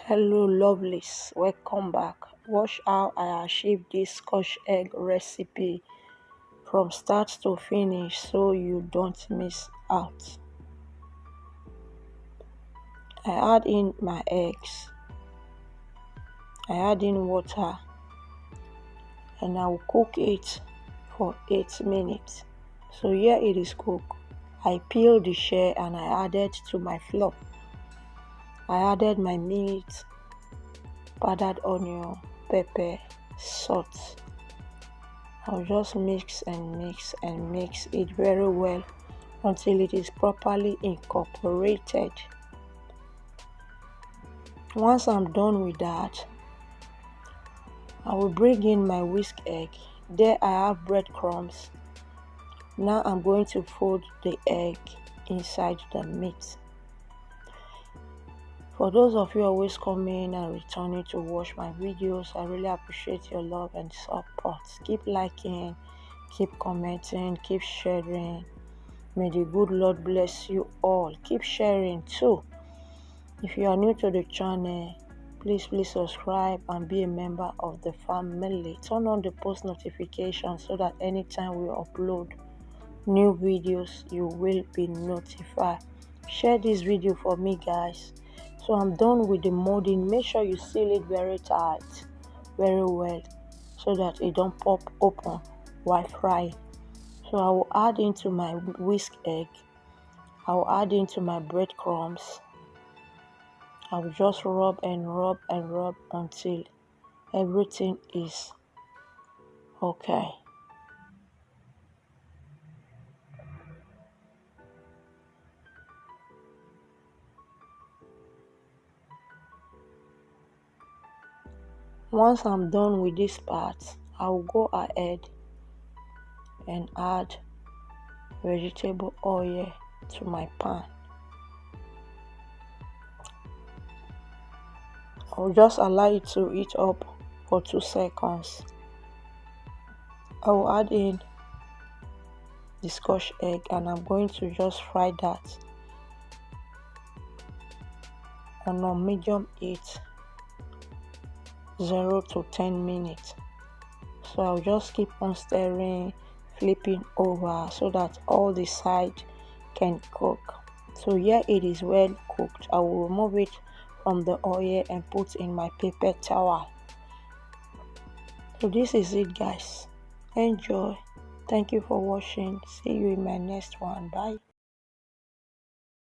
Hello lovelies, welcome back. Watch how I achieved this Scotch egg recipe from start to finish so you don't miss out. I add in my eggs, I add in water, and I will cook it for 8 minutes. So here it is cooked. I peeled the shell and I added to my flour. I added my meat, powdered onion, pepper, salt. I'll just mix it very well until it is properly incorporated. Once I'm done with that, I will bring in my whisk egg. There I have breadcrumbs. Now I'm going to fold the egg inside the meat. For those of you always coming and returning to watch my videos, I really appreciate your love and support. Keep liking, keep commenting, keep sharing. May the good Lord bless you all. Keep sharing too. If you are new to the channel, please subscribe and be a member of the family. Turn on the post notification so that anytime we upload new videos, you will be notified. Share this video for me, guys. So I'm done with the molding. Make sure you seal it very tight, very well, so that it don't pop open while frying. So I will add into my whisk egg. I will add into my breadcrumbs. I will just rub until everything is okay. Once I'm done with this part, I will go ahead and add vegetable oil to my pan. I will just allow it to heat up for 2 seconds. I will add in the Scotch egg and I'm going to just fry that on a medium heat, 0 to 10 minutes. So I'll just keep on stirring, flipping over so that all the sides can cook. So here it is well cooked. I will remove it from the oil and put in my paper towel. So this is it, guys. Enjoy. Thank you for watching. See you in my next one. Bye.